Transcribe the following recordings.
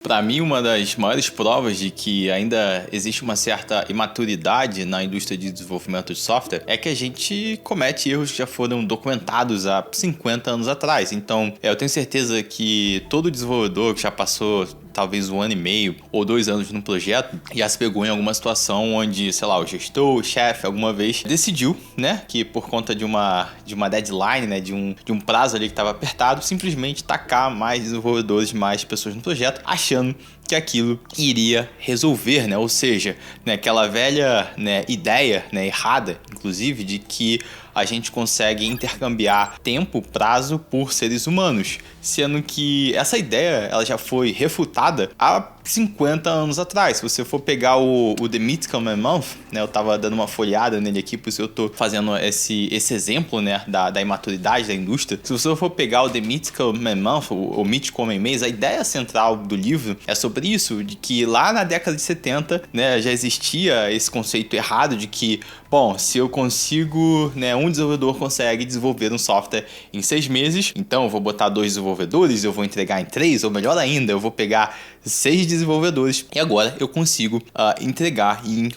Para mim, uma das maiores provas de que ainda existe uma certa imaturidade na indústria de desenvolvimento de software é que a gente comete erros que já foram documentados há 50 anos atrás. Então, eu tenho certeza que todo desenvolvedor que já passou talvez 1 ano e meio ou 2 anos num projeto já se pegou em alguma situação onde, sei lá, o gestor, o chefe, alguma vez decidiu, né, que por conta de uma deadline, né, de um prazo ali que estava apertado, simplesmente tacar mais desenvolvedores, mais pessoas no projeto, achando que aquilo iria resolver, né? Ou seja, né, aquela velha, né, ideia, né, errada, inclusive, de que a gente consegue intercambiar tempo, prazo por seres humanos, sendo que essa ideia ela já foi refutada há 50 anos atrás. Se você for pegar o The Mythical Man Month, né, eu tava dando uma folhada nele aqui, por isso eu tô fazendo esse exemplo, né, da imaturidade da indústria. Se você for pegar o The Mythical Man Month, o Mítico Homem Mês, a ideia central do livro é sobre isso, de que lá na década de 70, né, já existia esse conceito errado de que, bom, se eu consigo, né, um desenvolvedor consegue desenvolver um software em 6 meses, então eu vou botar 2 desenvolvedores, eu vou entregar em 3, ou melhor ainda, eu vou pegar 6 desenvolvedores e agora eu consigo entregar em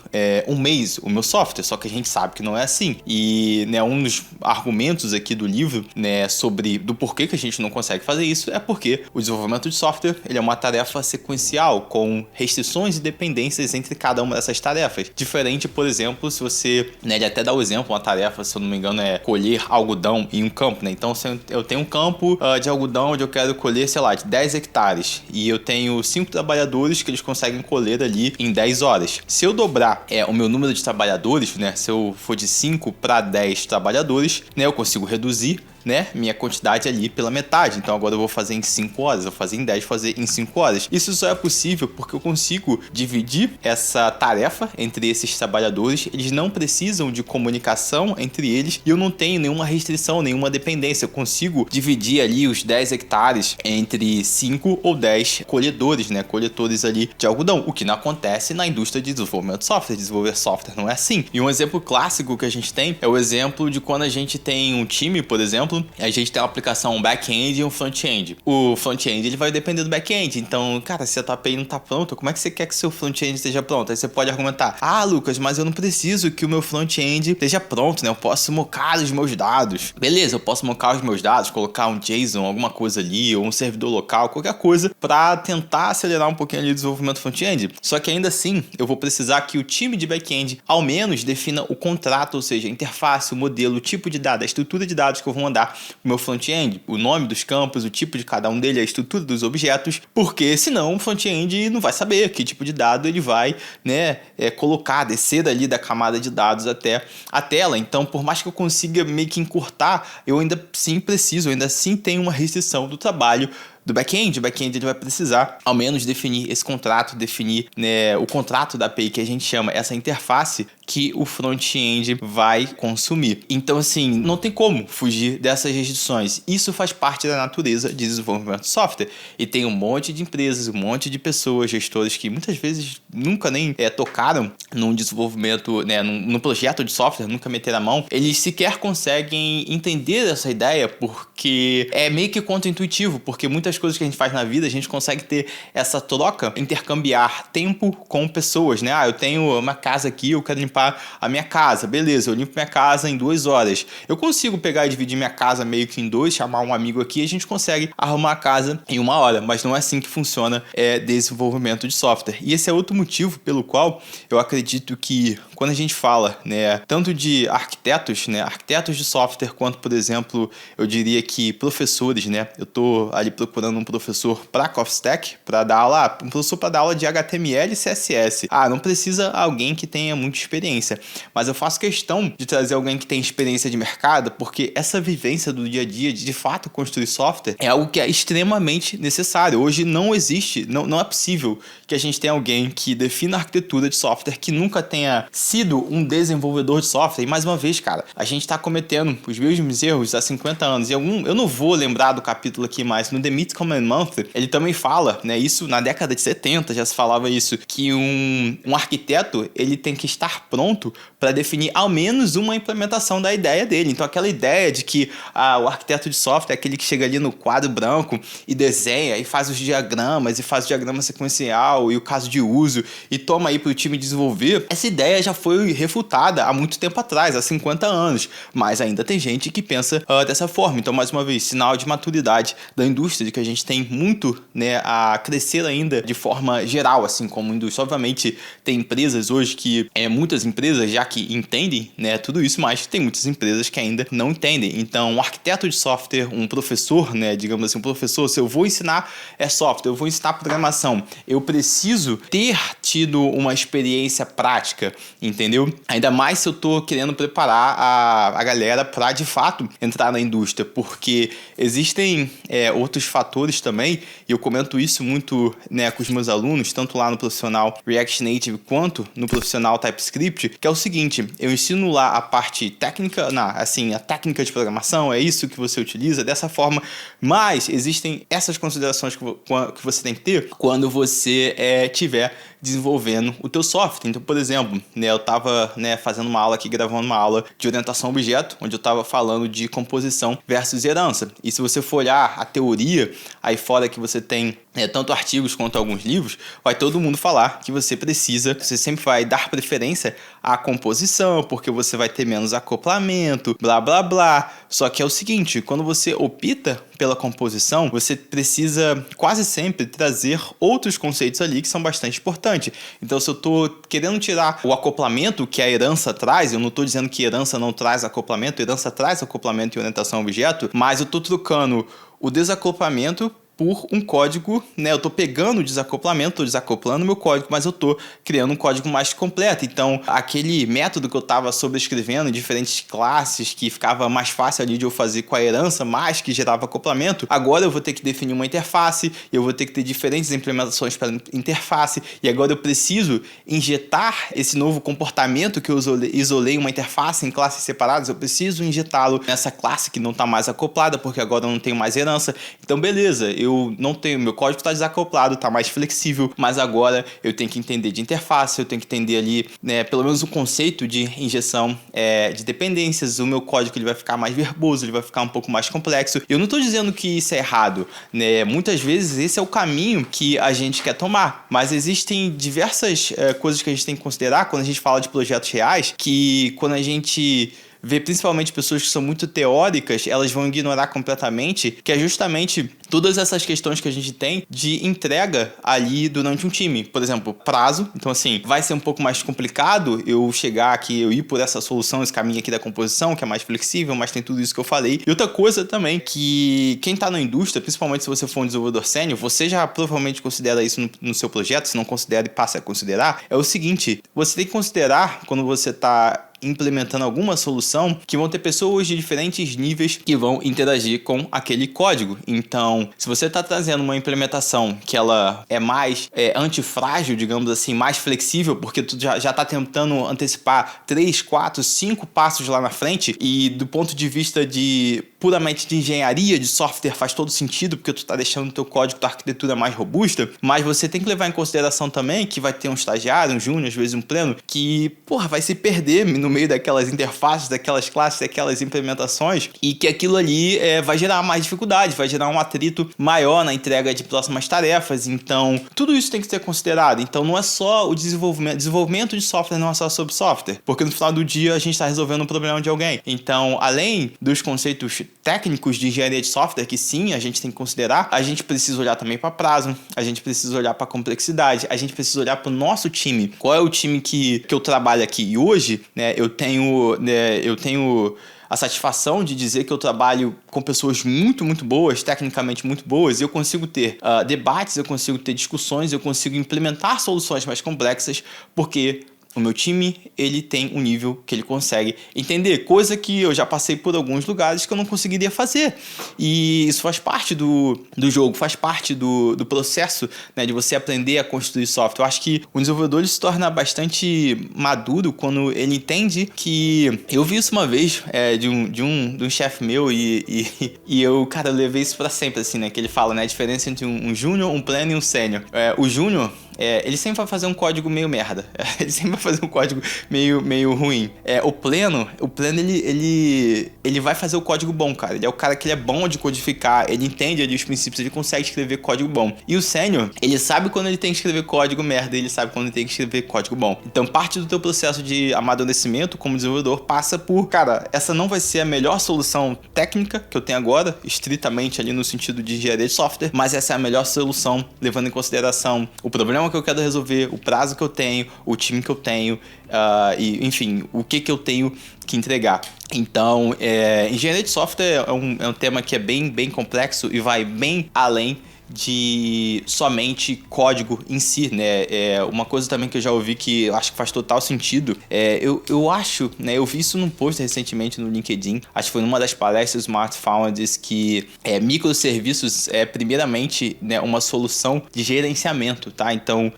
1 mês o meu software, só que a gente sabe que não é assim. E, né, um dos argumentos aqui do livro, né, sobre do porquê que a gente não consegue fazer isso é porque o desenvolvimento de software ele é uma tarefa sequencial com restrições e dependências entre cada uma dessas tarefas. Diferente, por exemplo, se você, né, ele até dá o exemplo, uma tarefa, se eu não me engano, é colher algodão em um campo, né? Então, se eu tenho um campo de algodão onde eu quero colher, sei lá, de 10 hectares e eu tenho 5 trabalhadores que eles conseguem colher ali em 10 horas. Se eu dobrar o meu número de trabalhadores, né, se eu for de 5 para 10 trabalhadores, né, eu consigo reduzir, né, minha quantidade ali pela metade. Então agora eu vou fazer em 5 horas, eu vou fazer em 10, fazer em 5 horas. Isso só é possível porque eu consigo dividir essa tarefa entre esses trabalhadores. Eles não precisam de comunicação entre eles e eu não tenho nenhuma restrição, nenhuma dependência. Eu consigo dividir ali os 10 hectares entre 5 ou 10 colhedores, né, coletores ali de algodão, o que não acontece na indústria de desenvolvimento de software. Desenvolver software não é assim. E um exemplo clássico que a gente tem é o exemplo de quando a gente tem um time, por exemplo, a gente tem uma aplicação, um back-end e um front-end. O front-end ele vai depender do back-end. Então, cara, se a tua API não tá pronta, como é que você quer que seu front-end esteja pronto? Aí você pode argumentar: ah, Lucas, mas eu não preciso que o meu front-end esteja pronto, né? Eu posso mocar os meus dados. Beleza, eu posso mocar os meus dados, colocar um JSON, alguma coisa ali, ou um servidor local, qualquer coisa, para tentar acelerar um pouquinho ali o desenvolvimento front-end. Só que ainda assim, eu vou precisar que o time de back-end ao menos defina o contrato, ou seja, a interface, o modelo, o tipo de dado, a estrutura de dados que eu vou mandar o meu front-end, o nome dos campos, o tipo de cada um deles, a estrutura dos objetos, porque senão o front-end não vai saber que tipo de dado ele vai, né, colocar, descer dali da camada de dados até a tela. Então, por mais que eu consiga meio que encurtar, eu ainda sim preciso, eu ainda assim tenho uma restrição do trabalho do back-end. O back-end ele vai precisar ao menos definir esse contrato, definir, né, o contrato da API que a gente chama, essa interface que o front-end vai consumir. Então, assim, não tem como fugir dessas restrições. Isso faz parte da natureza de desenvolvimento de software. E tem um monte de empresas, um monte de pessoas, gestores que muitas vezes nunca nem tocaram num desenvolvimento, né, num projeto de software, nunca meteram a mão. Eles sequer conseguem entender essa ideia porque é meio que contra-intuitivo, porque muitas coisas que a gente faz na vida, a gente consegue ter essa troca, intercambiar tempo com pessoas, né? Ah, eu tenho uma casa aqui, eu quero limpar a minha casa. Beleza, eu limpo minha casa em 2 horas. Eu consigo pegar e dividir minha casa meio que em 2, chamar um amigo aqui e a gente consegue arrumar a casa em 1 hora. Mas não é assim que funciona desenvolvimento de software. E esse é outro motivo pelo qual eu acredito que quando a gente fala, né, tanto de arquitetos, né, arquitetos de software, quanto, por exemplo, eu diria que professores, né, eu tô ali procurando um professor para CoffeeStack, para dar aula, um professor para dar aula de HTML e CSS. Ah, não precisa alguém que tenha muita experiência, mas eu faço questão de trazer alguém que tem experiência de mercado, porque essa vivência do dia a dia de fato construir software é algo que é extremamente necessário. Hoje não existe, não é possível que a gente tenha alguém que defina a arquitetura de software que nunca tenha sido um desenvolvedor de software. E mais uma vez, cara, a gente tá cometendo os mesmos erros há 50 anos. Eu não vou lembrar do capítulo aqui, mas no The Mythical Man Monthly, ele também fala, né, isso na década de 70 já se falava isso, que um arquiteto, ele tem que estar pronto para definir ao menos uma implementação da ideia dele. Então aquela ideia de que o arquiteto de software é aquele que chega ali no quadro branco e desenha e faz os diagramas e faz o diagrama sequencial e o caso de uso e toma aí para o time desenvolver, essa ideia já foi refutada há muito tempo atrás, há 50 anos, mas ainda tem gente que pensa dessa forma. Então, mais uma vez, sinal de maturidade da indústria, de que a gente tem muito, né, a crescer ainda de forma geral, assim como indústria. Obviamente, tem empresas hoje que, muitas empresas já que entendem, né, tudo isso, mas tem muitas empresas que ainda não entendem. Então, um arquiteto de software, um professor, né, digamos assim, um professor, se eu vou ensinar software, eu vou ensinar programação, eu preciso ter tido uma experiência prática, entendeu? Ainda mais se eu tô querendo preparar a galera para de fato entrar na indústria, porque existem outros fatores também, e eu comento isso muito, né, com os meus alunos, tanto lá no profissional React Native quanto no profissional TypeScript, que é o seguinte: eu ensino lá a parte técnica, a técnica de programação, é isso que você utiliza dessa forma, mas existem essas considerações que você tem que ter quando você estiver desenvolvendo o teu software. Então, por exemplo, né, eu estava, né, fazendo uma aula aqui, gravando uma aula de orientação a objeto, onde eu estava falando de composição versus herança. E se você for olhar a teoria, aí fora que você tem tanto artigos quanto alguns livros, vai todo mundo falar que você sempre vai dar preferência à composição, porque você vai ter menos acoplamento, blá blá blá. Só que é o seguinte, quando você opta pela composição, você precisa quase sempre trazer outros conceitos ali que são bastante importantes. Então, se eu estou querendo tirar o acoplamento que a herança traz, eu não estou dizendo que herança não traz acoplamento, herança traz acoplamento e orientação a objeto, mas eu estou trocando o desacoplamento por um código, né? Eu estou pegando o desacoplamento, estou desacoplando o meu código, mas eu estou criando um código mais completo. Então, aquele método que eu estava sobrescrevendo em diferentes classes, que ficava mais fácil ali de eu fazer com a herança, mas que gerava acoplamento, agora eu vou ter que definir uma interface, eu vou ter que ter diferentes implementações para interface, e agora eu preciso injetar esse novo comportamento que eu isolei uma interface em classes separadas, eu preciso injetá-lo nessa classe que não está mais acoplada, porque agora eu não tenho mais herança. Então, beleza, eu não tenho, meu código está desacoplado, está mais flexível, mas agora eu tenho que entender de interface, eu tenho que entender ali, né, pelo menos o conceito de injeção de dependências. O meu código ele vai ficar mais verboso, ele vai ficar um pouco mais complexo. Eu não estou dizendo que isso é errado, né? Muitas vezes esse é o caminho que a gente quer tomar, mas existem diversas coisas que a gente tem que considerar quando a gente fala de projetos reais, que quando a gente vê principalmente pessoas que são muito teóricas, elas vão ignorar completamente, que é justamente todas essas questões que a gente tem de entrega ali durante um time. Por exemplo, prazo. Então, assim, vai ser um pouco mais complicado eu chegar aqui, eu ir por essa solução, esse caminho aqui da composição, que é mais flexível, mas tem tudo isso que eu falei. E outra coisa também, que quem tá na indústria, principalmente se você for um desenvolvedor sênior, você já provavelmente considera isso no seu projeto, se não considera e passa a considerar, é o seguinte: você tem que considerar, quando você tá implementando alguma solução, que vão ter pessoas de diferentes níveis que vão interagir com aquele código. Então, se você está trazendo uma implementação que ela é mais antifrágil, digamos assim, mais flexível, porque tu já está tentando antecipar 3, 4, 5 passos lá na frente, e do ponto de vista puramente de engenharia de software faz todo sentido, porque tu está deixando o teu código, tua arquitetura mais robusta, mas você tem que levar em consideração também que vai ter um estagiário, um júnior, às vezes um pleno, que, vai se perder no meio daquelas interfaces, daquelas classes, daquelas implementações, e que aquilo ali vai gerar mais dificuldade, vai gerar um atrito maior na entrega de próximas tarefas. Então, tudo isso tem que ser considerado. Então, não é só o desenvolvimento de software, não é só sobre software, porque no final do dia a gente está resolvendo um problema de alguém. Então, além dos conceitos técnicos de engenharia de software, que sim, a gente tem que considerar, a gente precisa olhar também para prazo, a gente precisa olhar para complexidade, a gente precisa olhar para o nosso time. Qual é o time que eu trabalho aqui? E hoje, né, eu tenho a satisfação de dizer que eu trabalho com pessoas muito, muito boas, tecnicamente muito boas, e eu consigo ter debates, eu consigo ter discussões, eu consigo implementar soluções mais complexas, porque o meu time, ele tem um nível que ele consegue entender, coisa que eu já passei por alguns lugares que eu não conseguiria fazer. E isso faz parte do jogo, faz parte do processo, né, de você aprender a construir software. Eu acho que o desenvolvedor ele se torna bastante maduro quando ele entende que... Eu vi isso uma vez de um chefe meu e eu, cara, eu levei isso pra sempre, assim, né, que ele fala, né, a diferença entre um júnior, um pleno e um sênior. O júnior, ele sempre vai fazer um código meio merda. Ele sempre vai fazer um código meio ruim. O pleno ele vai fazer o código bom, cara. Ele é o cara que ele é bom de codificar, ele entende ali os princípios, ele consegue escrever código bom. E o sênior, ele sabe quando ele tem que escrever código merda, ele sabe quando ele tem que escrever código bom. Então, parte do teu processo de amadurecimento como desenvolvedor passa por, cara, essa não vai ser a melhor solução técnica que eu tenho agora, estritamente ali no sentido de engenharia de software, mas essa é a melhor solução, levando em consideração o problema que eu quero resolver, o prazo que eu tenho, o time que eu tenho, e enfim, o que eu tenho que entregar. Então, engenharia de software é um tema que é bem complexo e vai bem além de somente código em si, né? Uma coisa também que eu já ouvi que eu acho que faz total sentido, eu acho, né? Eu vi isso num post recentemente no LinkedIn, acho que foi numa das palestras Smart Founders, que microserviços é primeiramente, né, uma solução de gerenciamento, tá? Então,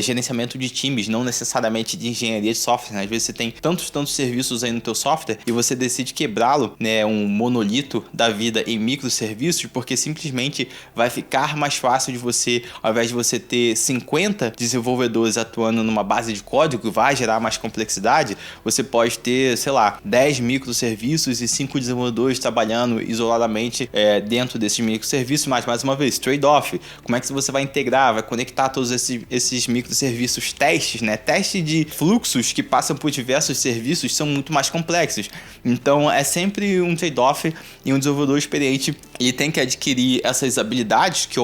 gerenciamento de times, não necessariamente de engenharia de software, né? Às vezes você tem tantos serviços aí no teu software e você decide quebrá-lo, né, um monolito da vida em microserviços, porque simplesmente vai ficar mais fácil de você, ao invés de você ter 50 desenvolvedores atuando numa base de código, vai gerar mais complexidade, você pode ter, sei lá, 10 microserviços e 5 desenvolvedores trabalhando isoladamente dentro desses microserviços, mas mais uma vez, trade-off, como é que você vai integrar, vai conectar todos esses microserviços, testes, né? Testes de fluxos que passam por diversos serviços são muito mais complexos. Então é sempre um trade-off, e um desenvolvedor experiente ele tem que adquirir essas habilidades, que eu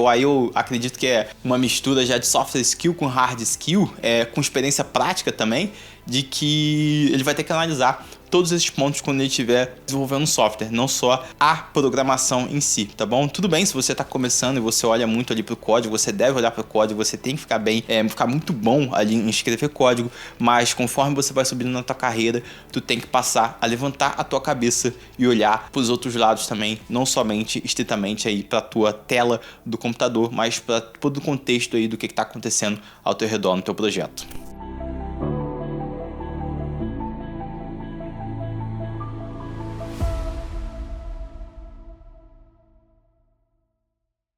acredito que é uma mistura já de software skill com hard skill, com experiência prática também, de que ele vai ter que analisar todos esses pontos quando ele estiver desenvolvendo software, não só a programação em si, tá bom? Tudo bem se você está começando e você olha muito ali pro código, você deve olhar pro código, você tem que ficar bem, ficar muito bom ali em escrever código, mas conforme você vai subindo na tua carreira, tu tem que passar a levantar a tua cabeça e olhar pros outros lados também, não somente estritamente aí pra tua tela do computador, mas para todo o contexto aí do que está acontecendo ao teu redor no teu projeto.